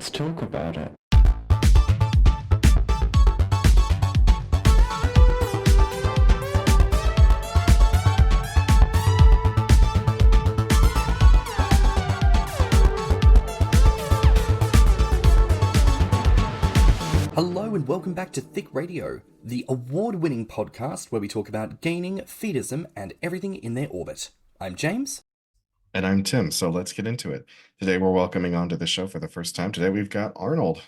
Let's talk about it. Hello and welcome back to Thicc Radio, the award-winning podcast where we talk about gaining, fetishism, and everything in their orbit. I'm James. And I'm Tim, so let's get into it. Today we're welcoming onto the show for the first time. Today we've got Arnold.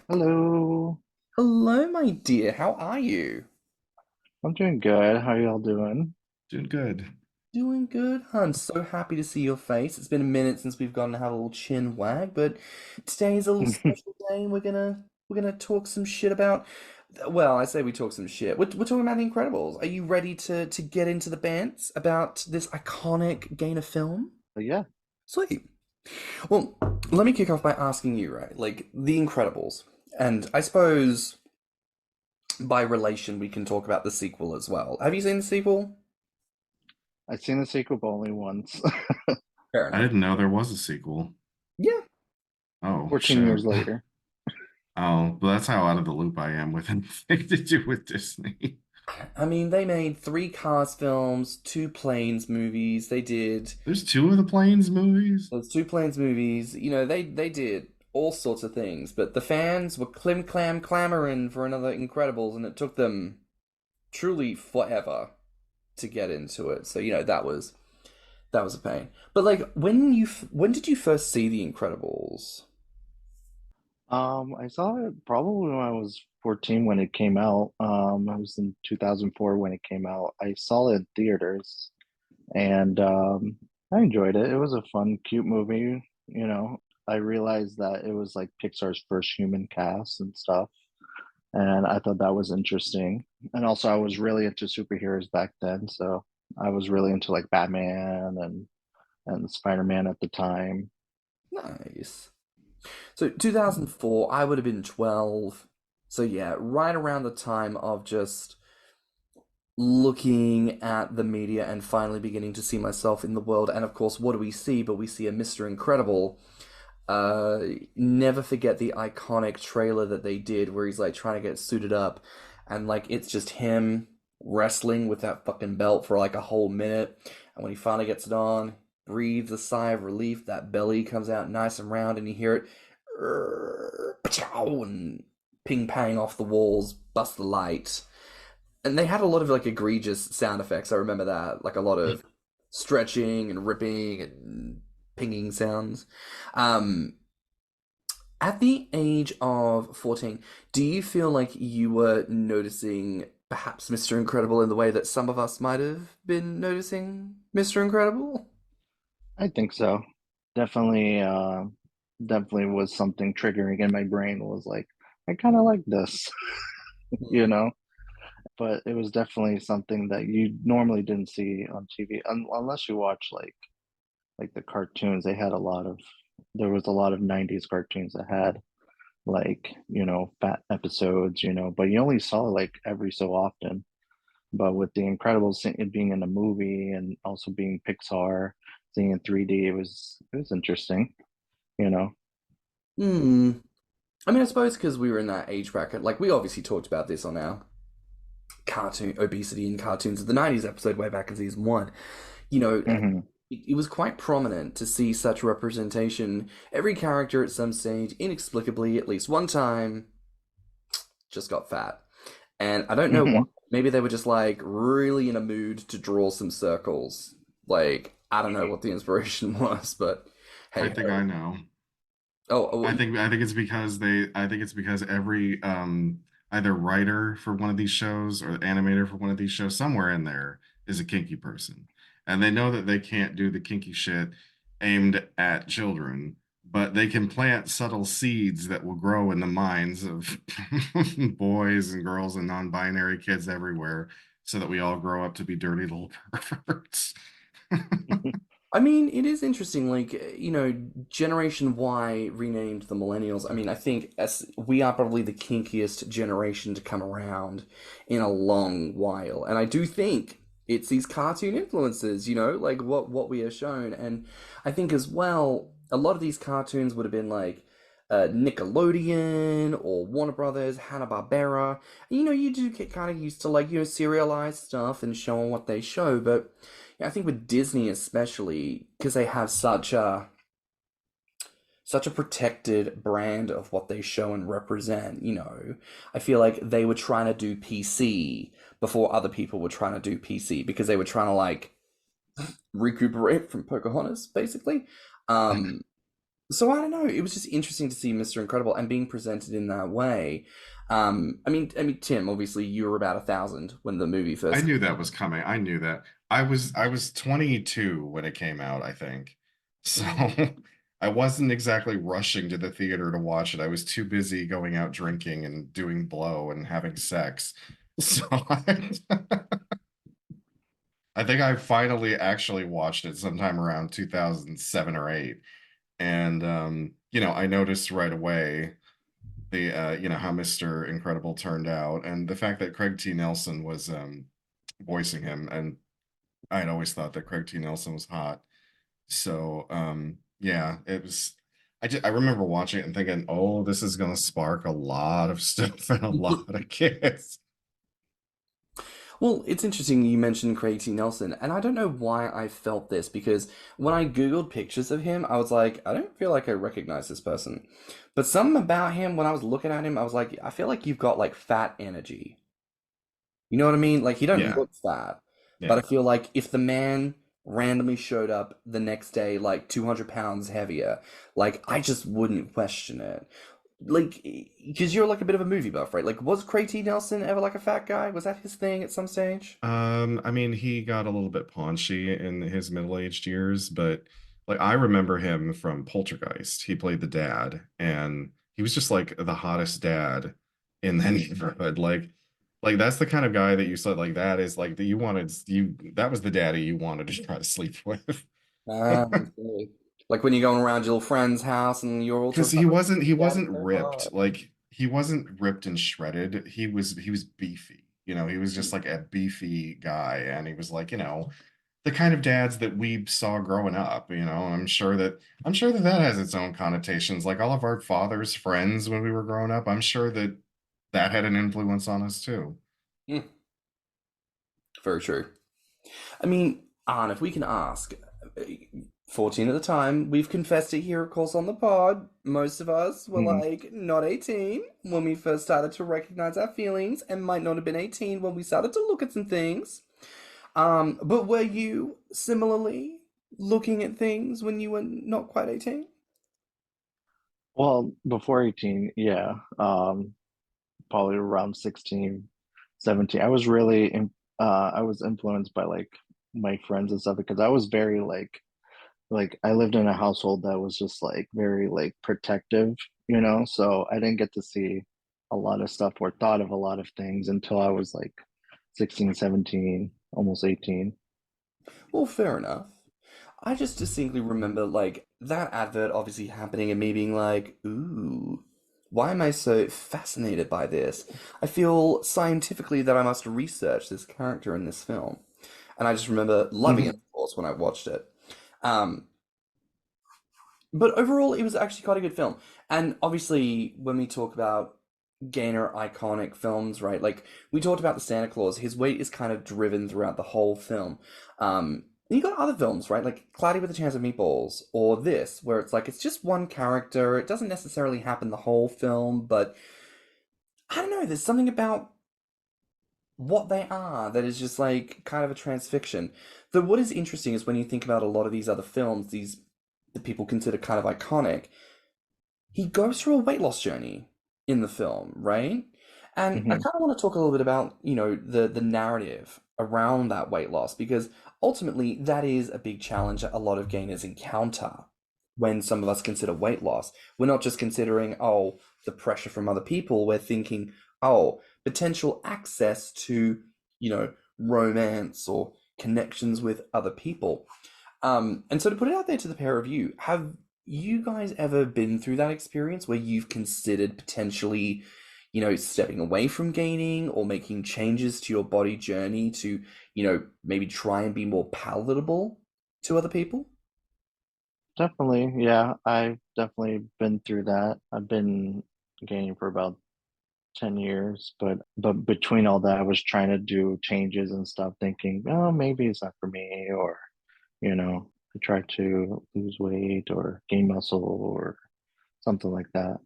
Hello. Hello, my dear. How are you? I'm doing good. How y'all doing? Doing good. Doing good, hun. So happy to see your face. It's been a minute since we've gotten to have a little chin wag, but today's a little special day and we're gonna talk some shit about, well, I say we talk some shit. We're talking about The Incredibles. Are you ready to get into the bands about this iconic Gainer film? Yeah. Sweet. Well, let me kick off by asking you, right? Like, The Incredibles. And I suppose by relation we can talk about the sequel as well. Have you seen the sequel? I've seen the sequel but only once. Fair I enough. didn't know there was a sequel. Yeah. Oh, 14 shit. years later. Oh, but that's how out of the loop I am with anything to do with Disney. I mean, they made 3 Cars films, 2 Planes movies. They did... There's 2 of the Planes movies? There's 2 Planes movies. You know, they did all sorts of things. But the fans were clamoring for another Incredibles, and it took them truly forever to get into it. So, you know, that was a pain. But, like, when did you first see The Incredibles? I saw it probably when I was 14 when it came out. I was in 2004 when it came out. I saw it in theaters and I enjoyed it. It was a fun, cute movie, you know. I realized that it was like Pixar's first human cast and stuff. And I thought that was interesting. And also I was really into superheroes back then, so I was really into like Batman and Spider-Man at the time. Nice. So 2004, I would have been 12. So yeah, right around the time of just looking at the media and finally beginning to see myself in the world. And of course, what do we see? But we see a Mr. Incredible. Never forget the iconic trailer that they did where he's like trying to get suited up and like it's just him wrestling with that fucking belt for like a whole minute. And when he finally gets it on, breathes a sigh of relief, that belly comes out nice and round and you hear it and ping pang off the walls, bust the light. And they had a lot of like egregious sound effects. I remember that, like a lot of stretching and ripping and pinging sounds. At the age of 14, do you feel like you were noticing perhaps Mr. Incredible in the way that some of us might have been noticing Mr. Incredible? I think so. Definitely, definitely was something triggering in my brain was like, I kind of like this, you know? But it was definitely something that you normally didn't see on TV unless you watch like the cartoons. There was a lot of 90s cartoons that had like, you know, fat episodes, you know, but you only saw like every so often. But with The Incredibles it being in a movie and also being Pixar, seeing in 3D, it was interesting, you know. I mean, I suppose because we were in that age bracket, like we obviously talked about this on our cartoon obesity in cartoons of the 90s episode way back in season 1. You know, it was quite prominent to see such representation. Every character at some stage, inexplicably, at least one time, just got fat. And I don't know why. Maybe they were just like really in a mood to draw some circles. Like, I don't know what the inspiration was, but hey. I think I know. Oh, I think it's because every either writer for one of these shows or animator for one of these shows, somewhere in there is a kinky person. And they know that they can't do the kinky shit aimed at children, but they can plant subtle seeds that will grow in the minds of boys and girls and non-binary kids everywhere so that we all grow up to be dirty little perverts. I mean, it is interesting, like, you know, Generation Y renamed the Millennials. I mean, I think we are probably the kinkiest generation to come around in a long while. And I do think it's these cartoon influences, you know, like what we are shown. And I think as well, a lot of these cartoons would have been like Nickelodeon or Warner Brothers, Hanna-Barbera. You do get kind of used to like, serialized stuff and showing what they show, but yeah, I think with Disney especially, because they have such a protected brand of what they show and represent, I feel like they were trying to do PC before other people were trying to do PC because they were trying to like recuperate from Pocahontas, basically. So I don't know. It was just interesting to see Mr. Incredible and being presented in that way. I mean, Tim, obviously you were about 1,000 when the movie I first. knew that was coming. I knew that. I was 22 when it came out, I think. So I wasn't exactly rushing to the theater to watch it. I was too busy going out drinking and doing blow and having sex. So I think I finally actually watched it sometime around 2007 or 8. And I noticed right away the how Mr. Incredible turned out and the fact that Craig T. Nelson was voicing him, and I had always thought that Craig T. Nelson was hot. So yeah, it was. I remember watching it and thinking, oh, this is gonna spark a lot of stuff and a lot of kids. Well, it's interesting you mentioned Craig T. Nelson, and I don't know why I felt this because when I Googled pictures of him, I was like, I don't feel like I recognize this person. But something about him, when I was looking at him, I was like, I feel like you've got like fat energy. You know what I mean? Like, he don't Yeah, look fat, but I yeah. feel like if the man randomly showed up the next day, like 200 pounds heavier, like, I just wouldn't question it. Like, because you're like a bit of a movie buff, right? Like, was Craig T. Nelson ever like a fat guy? Was that his thing at some stage? I mean, he got a little bit paunchy in his middle-aged years, but like I remember him from Poltergeist. He played the dad, and he was just like the hottest dad in the neighborhood. Like that's the kind of guy that you said like that is like that you wanted you that was the daddy you wanted to try to sleep with. Ah, okay. Like when you're going around your little friend's house and you're all Because talking he about wasn't he dad's wasn't so ripped. hot. Like he wasn't ripped and shredded. He was beefy. He was just like a beefy guy, and he was like, the kind of dads that we saw growing up. I'm sure that that has its own connotations. Like all of our father's friends when we were growing up, I'm sure that that had an influence on us too. Hmm, very true. I mean, Arn, if we can ask, 14 at the time, we've confessed it here, of course, on the pod. Most of us were Mhm. like not 18 when we first started to recognize our feelings and might not have been 18 when we started to look at some things. But were you similarly looking at things when you were not quite 18? Well, before 18, yeah, probably around 16, 17. I was influenced by like my friends and stuff because I was very like I lived in a household that was just like very like protective, so I didn't get to see a lot of stuff or thought of a lot of things until I was like 16, 17, almost 18. Well, fair enough. I just distinctly remember like that advert obviously happening and me being like, ooh, why am I so fascinated by this? I feel scientifically that I must research this character in this film. And I just remember loving it, Mhm. of course, when I watched it. Um, but overall, it was actually quite a good film. And obviously, when we talk about Gainer iconic films, right? Like we talked about the Santa Claus, his weight is kind of driven throughout the whole film. And you got other films, right? Like Cloudy with a Chance of Meatballs, or this, where it's like it's just one character. It doesn't necessarily happen the whole film, but I don't know. There's something about what they are that is just like kind of a transfiction. Though what is interesting is when you think about a lot of these other films, these that people consider kind of iconic, he goes through a weight loss journey in the film, right? And I Mhm. kind of want to talk a little bit about, the narrative around that weight loss because ultimately that is a big challenge that a lot of gainers encounter when some of us consider weight loss. We're not just considering, oh, the pressure from other people, we're thinking, oh, potential access to, romance or connections with other people. And so to put it out there to the pair of you, have you guys ever been through that experience where you've considered potentially, stepping away from gaining or making changes to your body journey to, maybe try and be more palatable to other people? definitely. Yeah, I've definitely been through that. I've been gaining for about 10 years, but between all that, I was trying to do changes and stuff, thinking, oh, maybe it's not for me, or I tried to lose weight or gain muscle or something like that.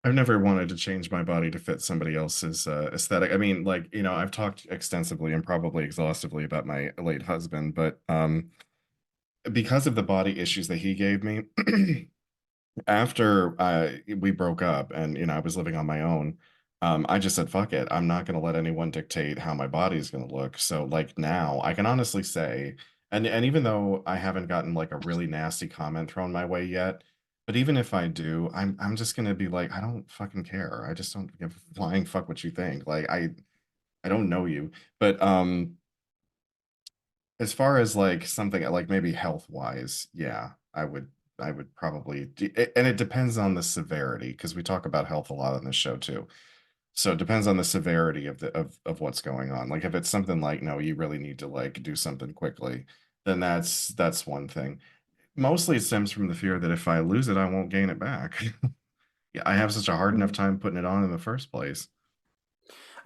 I've never wanted to change my body to fit somebody else's aesthetic. I mean, like, I've talked extensively and probably exhaustively about my late husband, but because of the body issues that he gave me, after we broke up and I was living on my own, I just said, fuck it. I'm not going to let anyone dictate how my body's going to look. So like now I can honestly say, and even though I haven't gotten like a really nasty comment thrown my way yet, but even if I do, I'm just going to be like, I don't fucking care. I just don't give a flying fuck what you think. Like I don't know you. But as far as like something like maybe health wise, yeah, I would probably and it depends on the severity because we talk about health a lot on this show too. So it depends on the severity of of what's going on. Like if it's something like no, you really need to like do something quickly, then that's one thing. Mostly it stems from the fear that if I lose it, I won't gain it back. Yeah, I have such a hard enough Mm. time putting it on in the first place.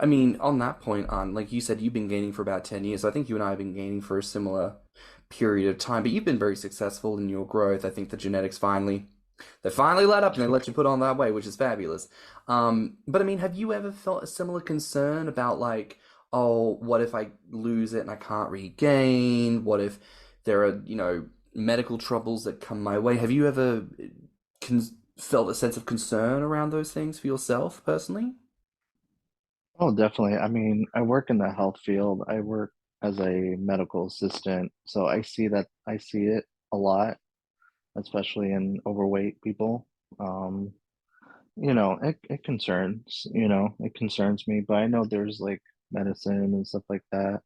I mean, on that point, on like you said, you've been gaining for about 10 years. I think you and I have been gaining for a similar period of time, but you've been very successful in your growth. I think the genetics they finally let up and they let you put on that weight, which is fabulous. But I mean, have you ever felt a similar concern about like, oh, what if I lose it and I can't regain? What if there are, medical troubles that come my way? Have you ever felt a sense of concern around those things for yourself personally? Oh, definitely. I mean, I work in the health field. I work as a medical assistant, so I see it a lot, especially in overweight people. Um, it concerns me, but I know there's like medicine and stuff like that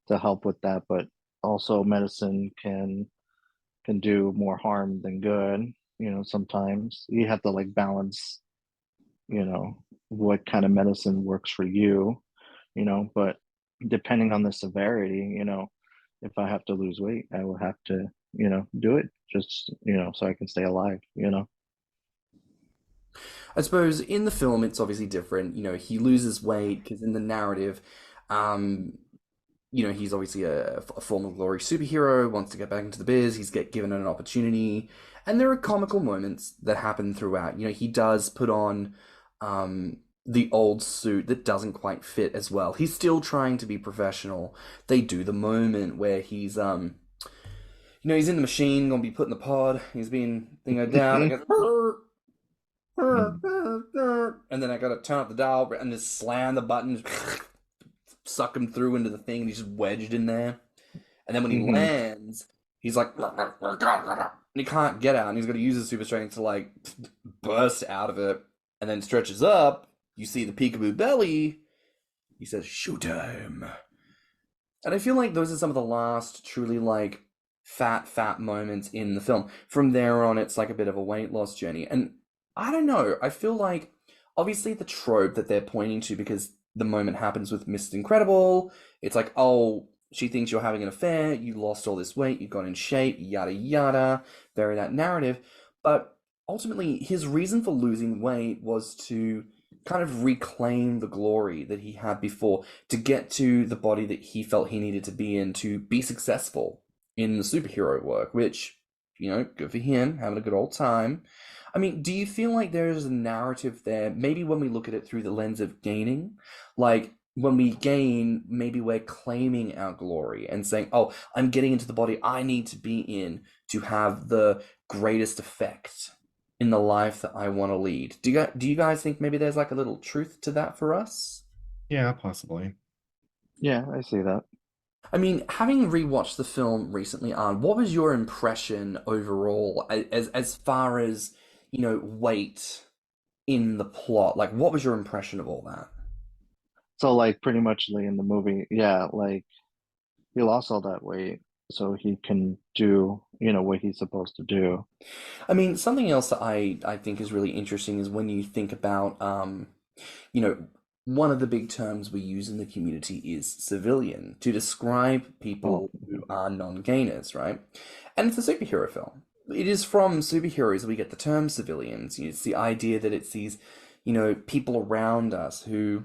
to help with that, but also medicine can do more harm than good. Sometimes you have to like balance, what kind of medicine works for you, but depending on the severity, if I have to lose weight, I will have to, do it just, so I can stay alive. I suppose in the film it's obviously different. He loses weight because in the narrative, um, he's obviously a former glory superhero, wants to get back into the biz. He's get given an opportunity, and there are comical moments that happen throughout. He does put on the old suit that doesn't quite fit as well. He's still trying to be professional. They do the moment where he's in the machine, gonna be put in the pod. He's being down. And goes, Mm. and then I gotta turn up the dial and just slam the button, suck him through into the thing, and he's just wedged in there. And then when he Hmm. lands, he's like, and he can't get out, and he's got to use his super strength to like burst out of it, and then stretches up. You see the peekaboo belly. He says, "Showtime." And I feel like those are some of the last truly like fat moments in the film. From there on, it's like a bit of a weight loss journey. And I don't know, I feel like obviously the trope that they're pointing to because the moment happens with Mrs. Incredible, it's like, oh, she thinks you're having an affair, you lost all this weight, you got in shape, yada yada, very that narrative. But ultimately, his reason for losing weight was to kind of reclaim the glory that he had before to get to the body that he felt he needed to be in to be successful in the superhero work, which, good for him, having a good old time. I mean, do you feel like there's a narrative there? Maybe when we look at it through the lens of gaining, like when we gain, maybe we're claiming our glory and saying, oh, I'm getting into the body I need to be in to have the greatest effect in the life that I want to lead. Do you guys think maybe there's like a little truth to that for us? Yeah, possibly. Yeah, I see that. I mean, having rewatched the film recently, what was your impression overall as far as, weight in the plot? Like, what was your impression of all that? So like pretty much like in the movie, yeah, like he lost all that weight so he can do, what he's supposed to do. I mean, something else that I think is really interesting is when you think about, you know, one of the big terms we use in the community is civilian to describe Oh, people who are non-gainers, right? And it's a superhero film. it is from superheroes we get the term civilians. It's the idea that it's these, people around us who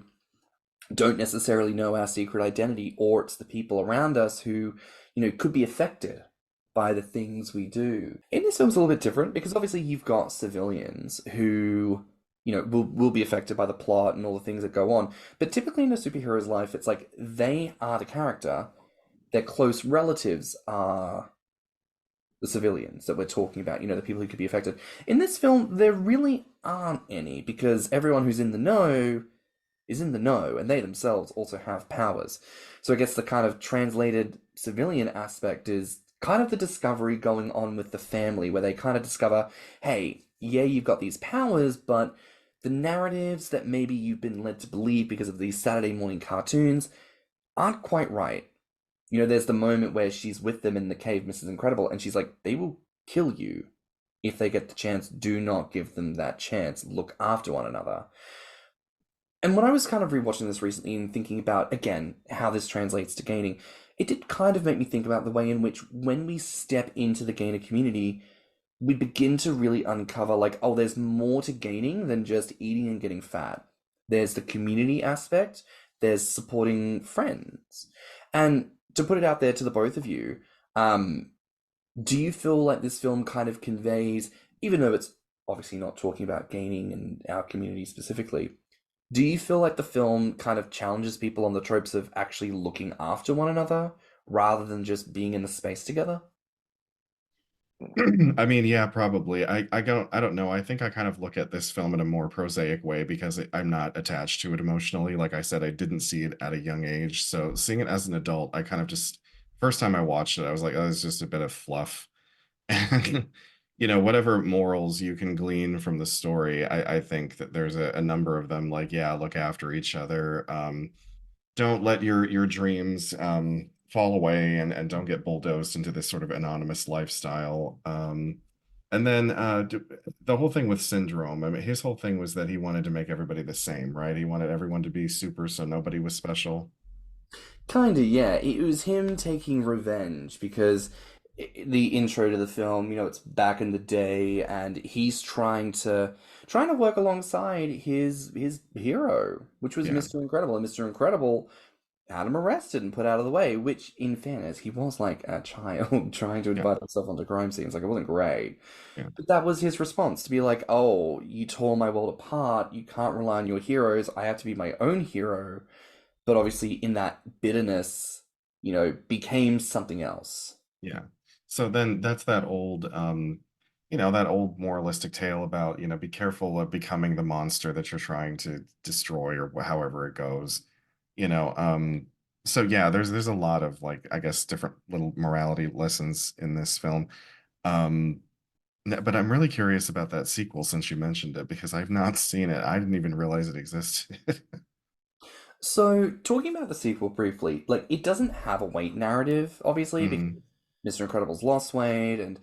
don't necessarily know our secret identity, or it's the people around us who, could be affected by the things we do. In this film, it's a little bit different because obviously you've got civilians who, will be affected by the plot and all the things that go on. But typically in a superhero's life, it's like they are the character, their close relatives are the civilians that we're talking about, the people who could be affected. In this film, there really aren't any because everyone who's in the know is in the know, and they themselves also have powers. So I guess the kind of translated civilian aspect is kind of the discovery going on with the family, where they kind of discover, hey, yeah, you've got these powers, but the narratives that maybe you've been led to believe because of these Saturday morning cartoons aren't quite right. There's the moment where she's with them in the cave, Mrs. Incredible, and she's like, they will kill you if they get the chance. Do not give them that chance. Look after one another. And when I was kind of rewatching this recently and thinking about, again, how this translates to gaining, it did kind of make me think about the way in which when we step into the gainer community, we begin to really uncover, like, oh, there's more to gaining than just eating and getting fat. There's the community aspect, there's supporting friends. And to put it out there to the both of you, do you feel like this film kind of conveys, even though it's obviously not talking about gaining and our community specifically, do you feel like the film kind of challenges people on the tropes of actually looking after one another rather than just being in the space together? I mean, yeah, probably. I don't know. I think I kind of look at this film in a more prosaic way because I'm not attached to it emotionally. Like I said, I didn't see it at a young age. So seeing it as an adult, I kind of just first time I watched it, I was like, oh, it's just a bit of fluff. And whatever morals you can glean from the story, I think that there's a number of them, like, yeah, look after each other. Don't let your dreams fall away, and don't get bulldozed into this sort of anonymous lifestyle. And then the whole thing with Syndrome, I mean, his whole thing was that he wanted to make everybody the same, right? He wanted everyone to be super, so nobody was special. Kinda, yeah. It was him taking revenge because the intro to the film, it's back in the day, and he's trying to work alongside his hero, which was Yeah, Mr. Incredible, and Mr. Incredible had him arrested and put out of the way, which, in fairness, he was like a child trying to yeah, invite himself onto crime scenes. Like, it wasn't great. yeah. But that was his response to be like, oh, you tore my world apart. You can't rely on your heroes. I have to be my own hero. But obviously, in that bitterness, became something else. Yeah. So then that's that old moralistic tale about, be careful of becoming the monster that you're trying to destroy or however it goes. You know, um, so yeah, there's a lot of like, I guess, different little morality lessons in this film. Um, but I'm really curious about that sequel since you mentioned it because I've not seen it. I didn't even realize it existed. So, talking about the sequel briefly, like, it doesn't have a weight narrative, obviously, because Mhm. Mr. Incredible's lost weight, and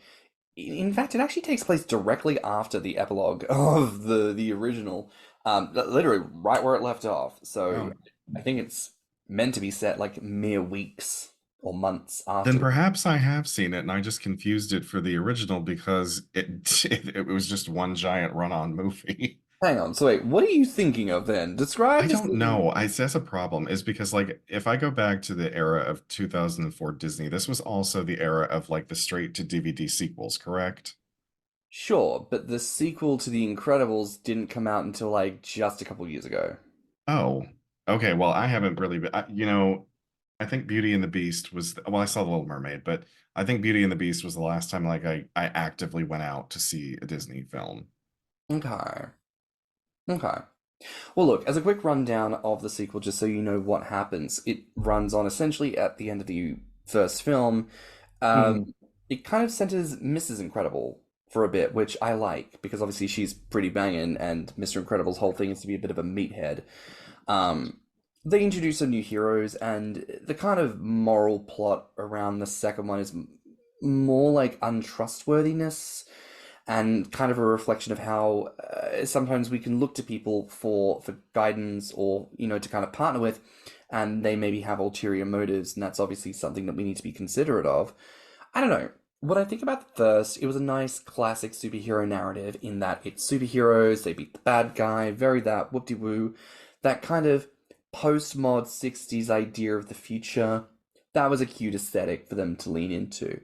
in fact, it actually takes place directly after the epilogue of the original, literally right where it left off. So, Oh, I think it's meant to be set like mere weeks or months then after the. perhaps I have seen it and I just confused it for the original because it was just one giant run-on movie. Hang on, so wait, what are you thinking of then? I Describe this don't movie. know. That's a problem is because like if I go back to the era of 2004 Disney, this was also the era of like the straight to DVD sequels, correct? Sure, but the sequel to The Incredibles didn't come out until like just a couple years ago. Oh, okay. Well, I haven't really been, I think Beauty and the Beast was, well, I saw The Little Mermaid, but I think Beauty and the Beast was the last time like I actively went out to see a Disney film. Okay. Okay. Well, look, as a quick rundown of the sequel, just so you know what happens, it runs on essentially at the end of the first film. Mhm. It kind of centers Mrs. Incredible for a bit, which I like because obviously she's pretty banging, and Mr. Incredible's whole thing is to be a bit of a meathead. Um, they introduce some new heroes, and the kind of moral plot around the second one is more like untrustworthiness and kind of a reflection of how sometimes we can look to people for guidance or to kind of partner with, and they maybe have ulterior motives, and that's obviously something that we need to be considerate of. I don't know. What I think about first, it was a nice classic superhero narrative in that it's superheroes, they beat the bad guy, very that whoop-de-woo, that kind of post-mod 60s idea of the future. That was a cute aesthetic for them to lean into.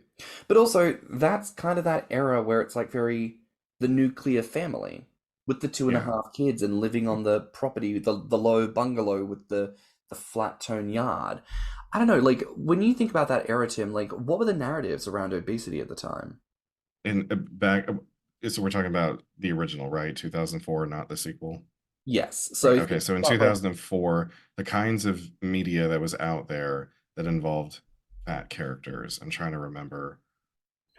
But also, that's kind of that era where it's like very the nuclear family with the two and a Yeah. half kids and living on the property, the low bungalow with the flat tone yard. I don't know, like when you think about that era, Tim, like what were the narratives around obesity at the time? And back, so we're talking about the original, right? 2004, not the sequel. Yes. So Right. if Okay. you So in start like 2004, the kinds of media that was out there that involved fat characters, I'm trying to remember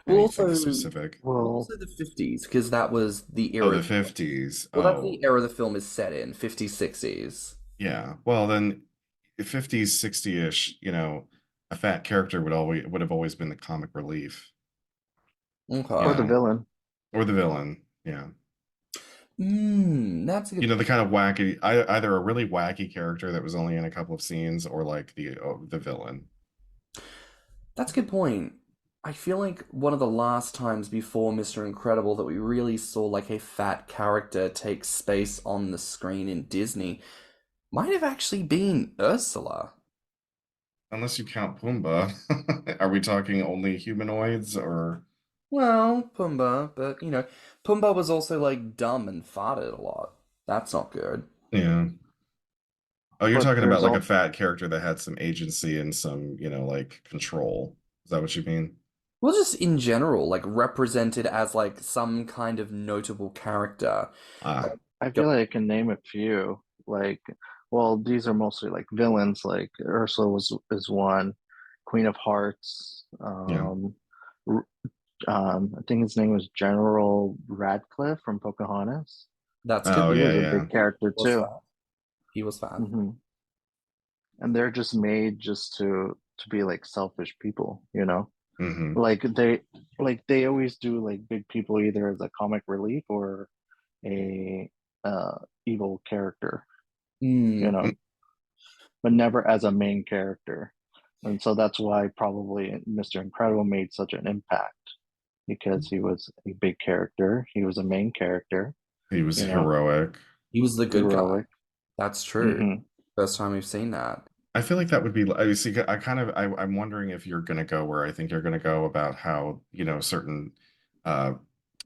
well anything also specific. well Well, also the 50s because that was the Oh, era the 50s. well that's Oh, the era the film is set in, 50s, 60s. yeah. Well, then 50s, 60-ish, a fat character would have always been the comic relief, you or Okay. the know, villain. or the villain. Yeah. That's a good The point. kind of wacky, either a really wacky character that was only in a couple of scenes or like the villain. That's a good point. I feel like one of the last times before Mr. Incredible that we really saw like a fat character take space on the screen in Disney might have actually been Ursula. Unless you count Pumbaa. Are we talking only humanoids or Well, Pumbaa, but Pumbaa was also like dumb and farted a lot. That's not good. yeah. Oh, you're But talking about there's like a all fat character that had some agency and some, like control. Is that what you mean? Well, just in general, like represented as like some kind of notable character. Ah, Like, I go- feel like I can name a few. Like, well, these are mostly like villains. Like Ursula is one, Queen of Hearts. yeah. R- I think his name was General Radcliffe from Pocahontas. that's a good Oh, He point. yeah, was a yeah. big character He was too. fat. He was fat. hmm And they're just made just to be like selfish people, you know? Hmm. Like they always do like big people either as a comic relief or a evil character, you Mm. know, but never as a main character. And so that's why probably Mr. Incredible made such an impact because he was a big character. He was a main character, He was you know, heroic. He was the good guy. heroic. That's true. hmm First time we've seen that. I feel like that would be, I see, I'm wondering if you're going to go where I think you're going to go about how, certain uh,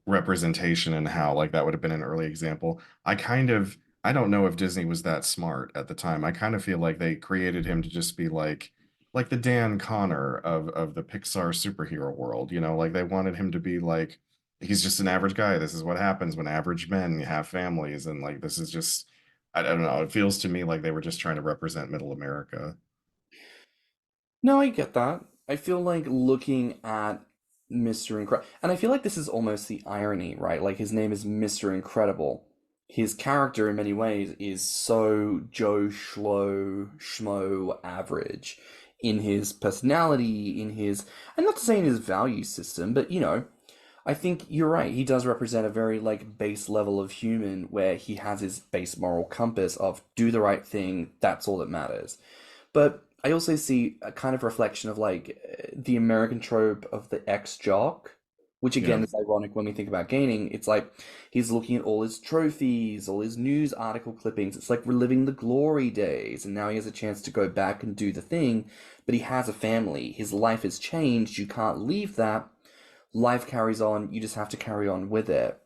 representation and how like that would have been an early example. I don't know if Disney was that smart at the time. I kind of feel like they created him to just be like the Dan Connor of the Pixar superhero world, like they wanted him to be like he's just an average guy. This is what happens when average men have families and like this is just I don't know. It feels to me like they were just trying to represent middle America. No, I get that. I feel like looking at Mr. Incredible, and I feel like this is almost the irony, right? Like his name is Mr. Incredible. His character, in many ways, is so Joe Schmo average in his personality, and not to say in his value system, but I think you're right. He does represent a very like base level of human where he has his base moral compass of do the right thing, that's all that matters. But I also see a kind of reflection of like the American trope of the ex-jock, which Yeah. again is ironic when we think about gaining. It's like he's looking at all his trophies, all his news article clippings. It's like reliving the glory days, and now he has a chance to go back and do the thing, but he has a family. His life has changed. You can't leave that. Life carries on. You just have to carry on with it.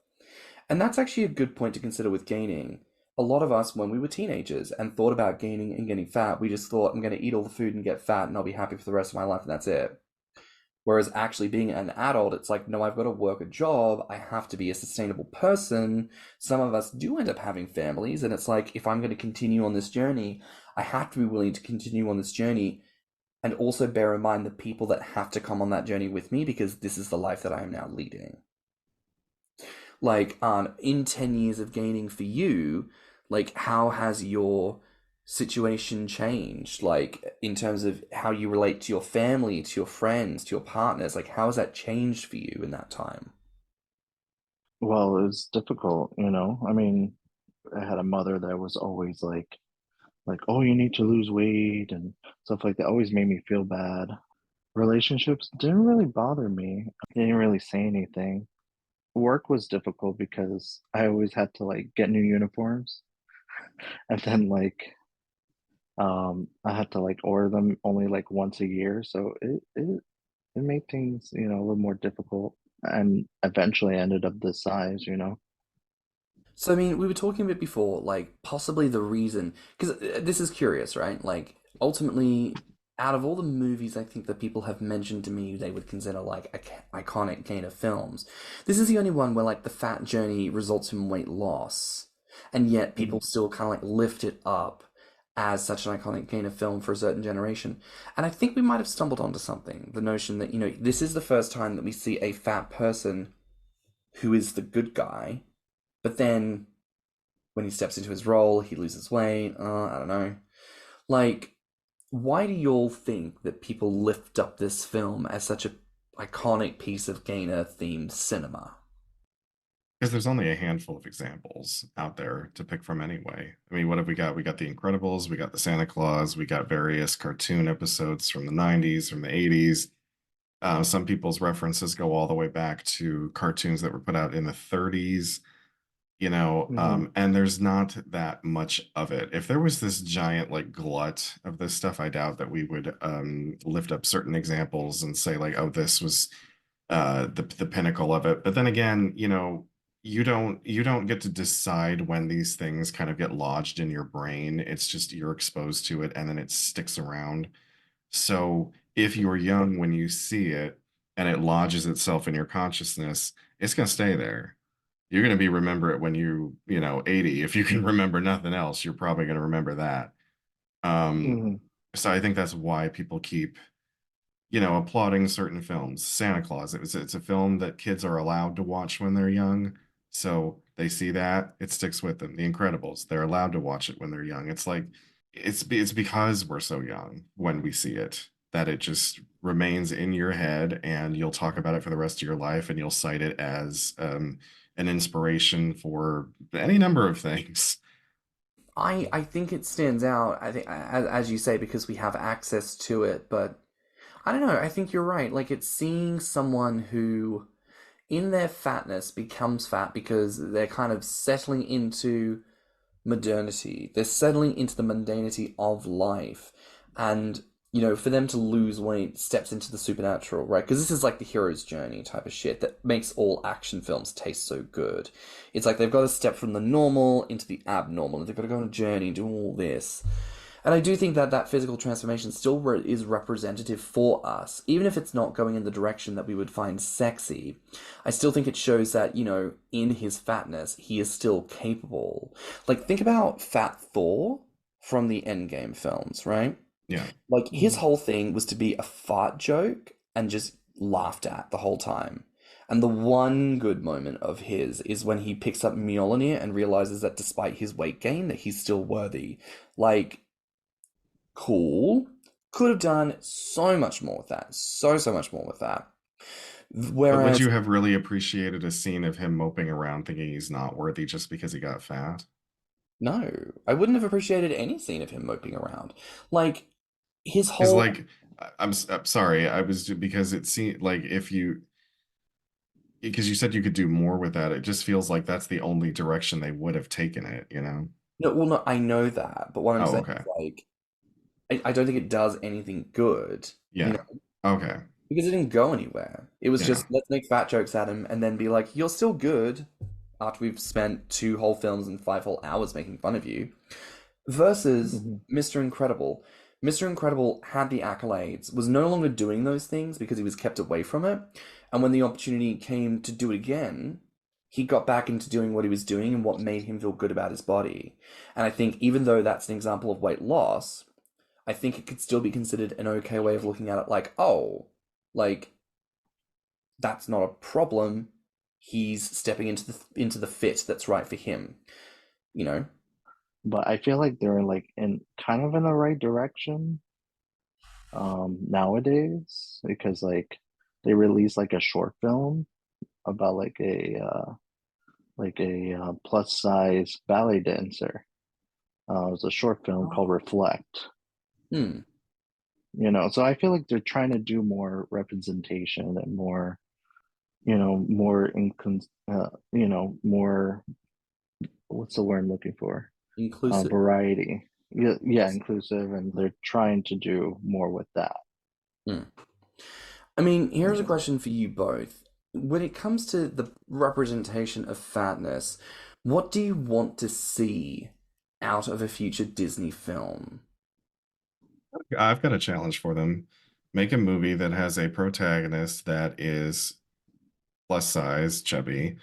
And that's actually a good point to consider with gaining. A lot of us, when we were teenagers and thought about gaining and getting fat, we just thought, I'm going to eat all the food and get fat and I'll be happy for the rest of my life and that's it. Whereas actually being an adult, it's like, no, I've got to work a job. I have to be a sustainable person. Some of us do end up having families. And it's like, if I'm going to continue on this journey, I have to be willing to continue on this journey and also bear in mind the people that have to come on that journey with me because this is the life that I am now leading. Like, in 10 years of gaining for you, like, how has your situation changed? Like, in terms of how you relate to your family, to your friends, to your partners, like, how has that changed for you in that time? Well, it was difficult, you know. I mean, I had a mother that was always like, oh, you need to lose weight and stuff like that. Always made me feel bad. Relationships didn't really bother me. They didn't really say anything. Work was difficult because I always had to like get new uniforms, and then like I had to like order them only like once a year, so it made things, you know, a little more difficult, and eventually I ended up this size, you know. So, I mean, we were talking a bit before, like possibly the reason, because this is curious, right? Like, ultimately, out of all the movies I think that people have mentioned to me they would consider like iconic Gainer films, this is the only one where like the fat journey results in weight loss, and yet Mhm. people still kind of like lift it up as such an iconic Gainer film for a certain generation. And I think we might have stumbled onto something, the notion that, this is the first time that we see a fat person who is the good guy, but then when he steps into his role, he loses weight. I don't know. Like, why do y'all think that people lift up this film as such a iconic piece of Gainer themed cinema? Because there's only a handful of examples out there to pick from anyway. I mean, what have we got? We got The Incredibles, we got the Santa Claus, we got various cartoon episodes from the 90s, from the 80s. Some people's references go all the way back to cartoons that were put out in the 30s, Mhm. and there's not that much of it. If there was this giant like glut of this stuff, I doubt that we would lift up certain examples and say like, oh, this was the pinnacle of it. But then again, you don't get to decide when these things kind of get lodged in your brain. It's just you're exposed to it and then it sticks around. So if you're young when you see it and it lodges itself in your consciousness, it's going to stay there. You're going to be remember it when you 80. If you can remember nothing else, you're probably going to remember that. Um, Mhm. so I think that's why people keep applauding certain films. Santa Claus, it's a film that kids are allowed to watch when they're young. So they see that, it sticks with them. The Incredibles, they're allowed to watch it when they're young. It's like it's because we're so young when we see it that it just remains in your head and you'll talk about it for the rest of your life and you'll cite it as an inspiration for any number of things. I think it stands out. I think, as you say, because we have access to it. But I don't know. I think you're right. Like, it's seeing someone who, in their fatness, becomes fat because they're kind of settling into modernity. They're settling into the mundanity of life. And, for them to lose weight steps into the supernatural, right? Because this is like the hero's journey type of shit that makes all action films taste so good. It's like they've got to step from the normal into the abnormal, and they've got to go on a journey and do all this. And I do think that that physical transformation still is representative for us, even if it's not going in the direction that we would find sexy. I still think it shows that, in his fatness, he is still capable. Like, think about Fat Thor from the Endgame films, right? Yeah. Like, his Mhm. whole thing was to be a fart joke and just laughed at the whole time. And the one good moment of his is when he picks up Mjolnir and realizes that despite his weight gain, that he's still worthy. Like, cool. Could have done so much more with that. So much more with that. But would Whereas, you have really appreciated a scene of him moping around thinking he's not worthy just because he got fat? no, I wouldn't have appreciated any scene of him moping around. Like, his Because whole. like I'm sorry, I was because it seemed like if you because you said you could do more with that, it just feels like that's the only direction they would have taken it. No, well, no, I know that, but what I'm Oh, saying okay. is, like, I don't think it does anything good, Yeah. Okay. because it didn't go anywhere. It was Yeah. just, let's make fat jokes at him and then be like, you're still good after we've spent two whole films and 5 whole hours making fun of you. Versus Mhm. Mr. Incredible. Mr. Incredible had the accolades, was no longer doing those things because he was kept away from it. And when the opportunity came to do it again, he got back into doing what he was doing and what made him feel good about his body. And I think even though that's an example of weight loss, I think it could still be considered an okay way of looking at it like, oh, like that's not a problem. He's stepping into the fit that's right for him, you know? But I feel like they're like in kind of in the right direction nowadays, because like they released like a short film about like a plus size ballet dancer. It was a short film called Reflect. Hmm. So I feel like they're trying to do more representation and more, more more, what's the word I'm looking for? Inclusive. Variety. Yeah, yeah, inclusive, and they're trying to do more with that. Hmm. I mean, here's a Yeah. question for you both. When it comes to the representation of fatness, what do you want to see out of a future Disney film? I've got a challenge for them. Make a movie that has a protagonist that is plus size, chubby,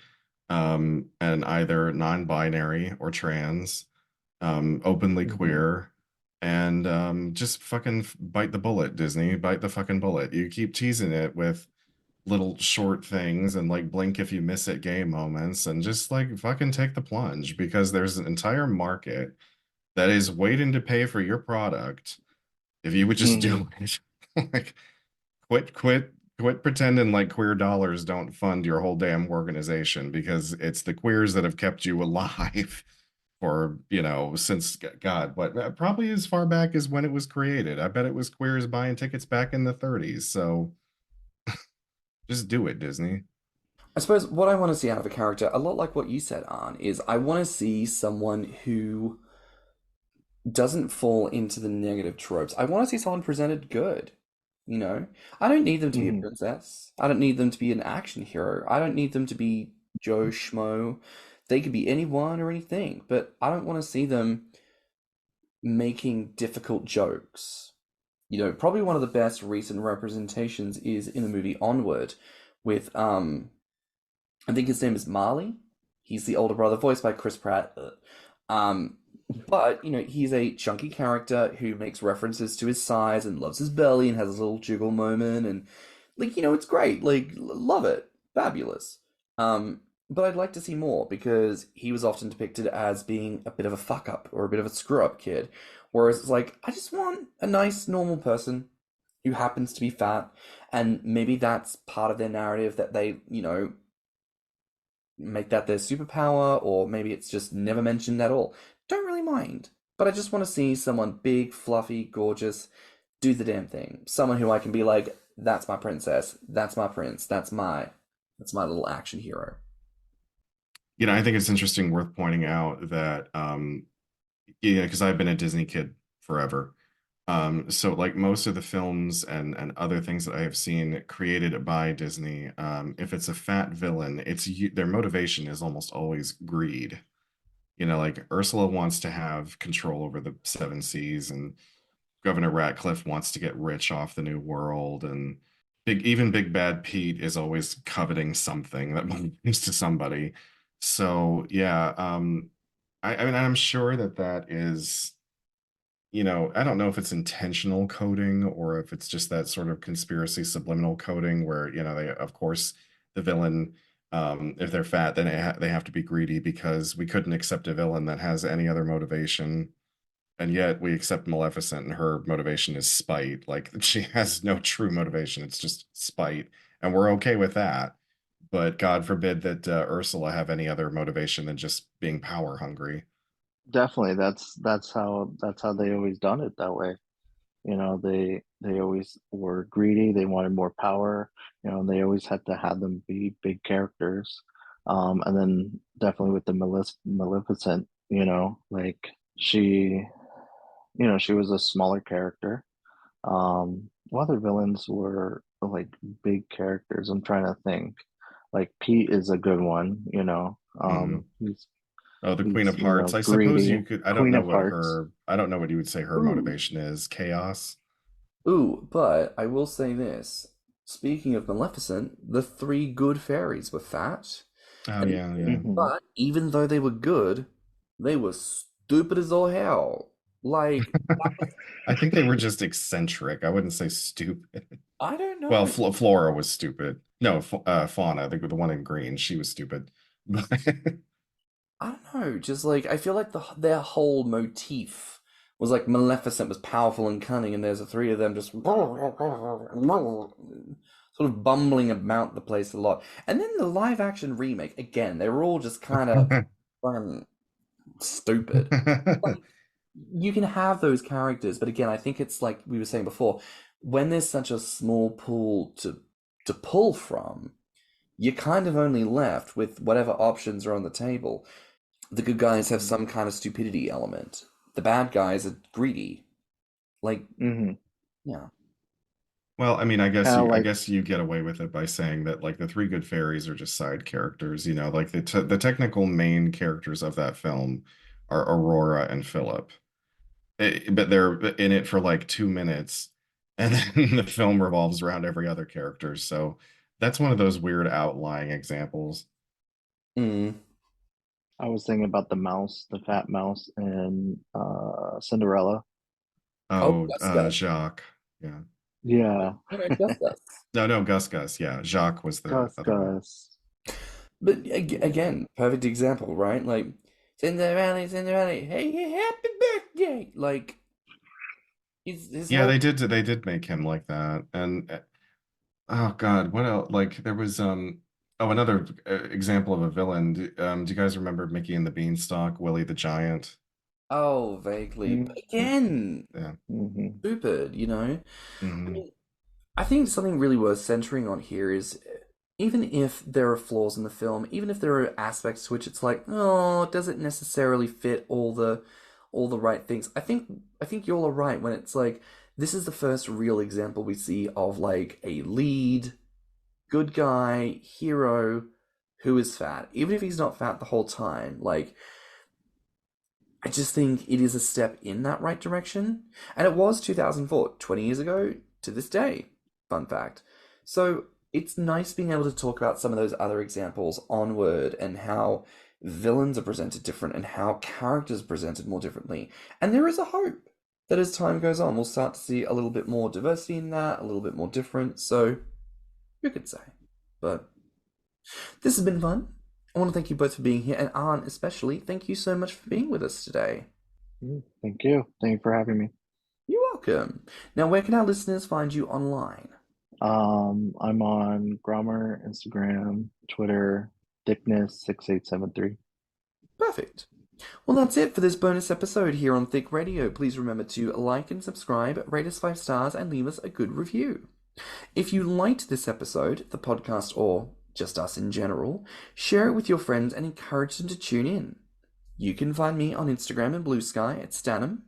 and either non-binary or trans, openly Hmm. queer, and just fucking bite the bullet, Disney. Bite the fucking bullet. You keep teasing it with little short things and like blink if you miss it gay moments and just like fucking take the plunge because there's an entire market that is waiting to pay for your product if you would just Hmm. do it. Like quit pretending like queer dollars don't fund your whole damn organization because it's the queers that have kept you alive for, since God, what probably as far back as when it was created. I bet it was queers buying tickets back in the 30s. So just do it, Disney. I suppose what I want to see out of a character, a lot like what you said, Arn, is I want to see someone who doesn't fall into the negative tropes. I want to see someone presented good. You know, I don't need them to be a Hmm. princess. I don't need them to be an action hero. I don't need them to be Joe Schmo. They could be anyone or anything, but I don't want to see them making difficult jokes. Probably one of the best recent representations is in the movie Onward with I think his name is Marley. He's the older brother, voiced by Chris Pratt. Um, but he's a chunky character who makes references to his size and loves his belly and has a little jiggle moment and it's great. Like love it, fabulous. But I'd like to see more because he was often depicted as being a bit of a fuck up or a bit of a screw up kid, whereas it's like I just want a nice normal person who happens to be fat, and maybe that's part of their narrative that they make that their superpower, or maybe it's just never mentioned at all. Don't really mind. But I just want to see someone big, fluffy, gorgeous, do the damn thing. Someone who I can be like, that's my princess, that's my prince, that's my little action hero. I think it's interesting, worth pointing out that, because I've been a Disney kid forever. So like most of the films and other things that I have seen created by Disney, if it's a fat villain, their motivation is almost always greed. Like Ursula wants to have control over the seven seas, and Governor Ratcliffe wants to get rich off the New World, and even Big Bad Pete is always coveting something that belongs to somebody. So yeah, I mean, I'm sure that is, I don't know if it's intentional coding or if it's just that sort of conspiracy subliminal coding where, they, of course, the villain, if they're fat, then they have to be greedy because we couldn't accept a villain that has any other motivation. And yet we accept Maleficent and her motivation is spite. Like she has no true motivation. It's just spite. And we're okay with that. But God forbid that Ursula have any other motivation than just being power hungry. Definitely, that's how they always done it that way. They always were greedy. They wanted more power. They always had to have them be big characters. And then definitely with the Maleficent, like she, she was a smaller character. Other villains were like big characters. I'm trying to think. Like Pete is a good one. Hmm. He's Oh, the Queen he's of Hearts. I suppose you greedy. could, Queen of Hearts. I don't know what you would say her Ooh. motivation is. Chaos. Ooh, but I will say this. Speaking of Maleficent, the three good fairies were fat. Oh, And yeah, yeah. Hmm. but even though they were good, they were stupid as all hell. Like, I think they were just eccentric. I wouldn't say stupid. I don't Well, know. Flora was stupid. No, Fauna, the one in green, she was stupid. But I don't know. Just like I feel like their whole motif was like Maleficent was powerful and cunning, and there's the three of them just sort of bumbling about the place a lot. And then the live action remake again, they were all just kind of fucking stupid. Like you can have those characters, but again, I think it's like we were saying before. when there's such a small pool to pull from, you're kind of only left with whatever options are on the table. The good guys have some kind of stupidity element. The bad guys are greedy. Like, yeah. Well, I mean, I Kinda like guess you get away with it by saying that like the three good fairies are just side characters, like the technical main characters of that film are Aurora and Philip. But they're in it for like 2 minutes, and then the film revolves around every other character. So that's one of those weird outlying examples. Mm. I was thinking about the mouse, the fat mouse in Cinderella. Oh, Gus Gus. Jacques. Yeah. Yeah. Gus Gus. No, Gus Gus. Yeah, Jacques was the Gus other one. Gus. But again, perfect example, right? Like, Cinderella, Cinderella, hey, happy birthday! Like, Yeah, they did make him like that, and oh God, what else? Like there was another example of a villain. Do you guys remember Mickey and the Beanstalk, Willie the Giant? Oh, vaguely. But again, Yeah. stupid, I Mhm. mean, I think something really worth centering on here is even if there are flaws in the film, even if there are aspects to which it's like, oh, does it necessarily fit all the right things? I think you all are right when it's like this is the first real example we see of like a lead good guy hero who is fat, even if he's not fat the whole time. Like, I just think it is a step in that right direction. And it was 2004, 20 years ago to this day. Fun fact. So it's nice being able to talk about some of those other examples onward and how villains are presented different and how characters are presented more differently. And there is a hope that as time goes on, we'll start to see a little bit more diversity in that, a little bit more different. So you could say. But this has been fun. I want to thank you both for being here, and Arn especially, thank you so much for being with us today. Thank you. Thank you for having me. You're welcome. Now, where can our listeners find you online? I'm on Grommr, Instagram, Twitter, thickness6873. Perfect. Well, that's it for this bonus episode here on Thicc Radio. Please remember to like and subscribe, rate us 5 stars, and leave us a good review. If you liked this episode, the podcast, or just us in general, share it with your friends and encourage them to tune in. You can find me on Instagram and BlueSky at stannnum.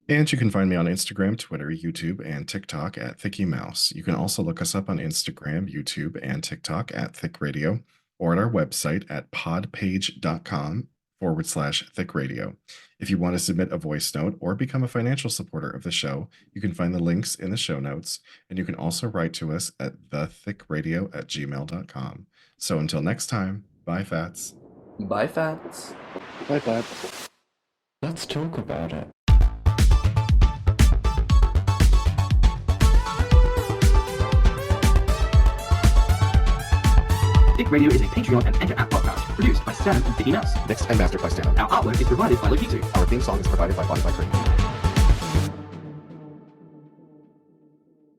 And you can find me on Instagram, Twitter, YouTube, and TikTok at thiccmouse. You can also look us up on Instagram, YouTube, and TikTok at Thicc Radio, or at our website at podpage.com/Thicc Radio. If you want to submit a voice note or become a financial supporter of the show, you can find the links in the show notes, and you can also write to us at thiccradio@gmail.com. So until next time, bye, Fats. Bye, Fats. Bye, Fats. Let's talk about it. Thicc Radio is a Patreon and Enter app podcast produced by Stannnum and Mouse. Mixed and mastered by stannnum. Our artwork is provided by Lokitu. Our theme song is provided by Spotify.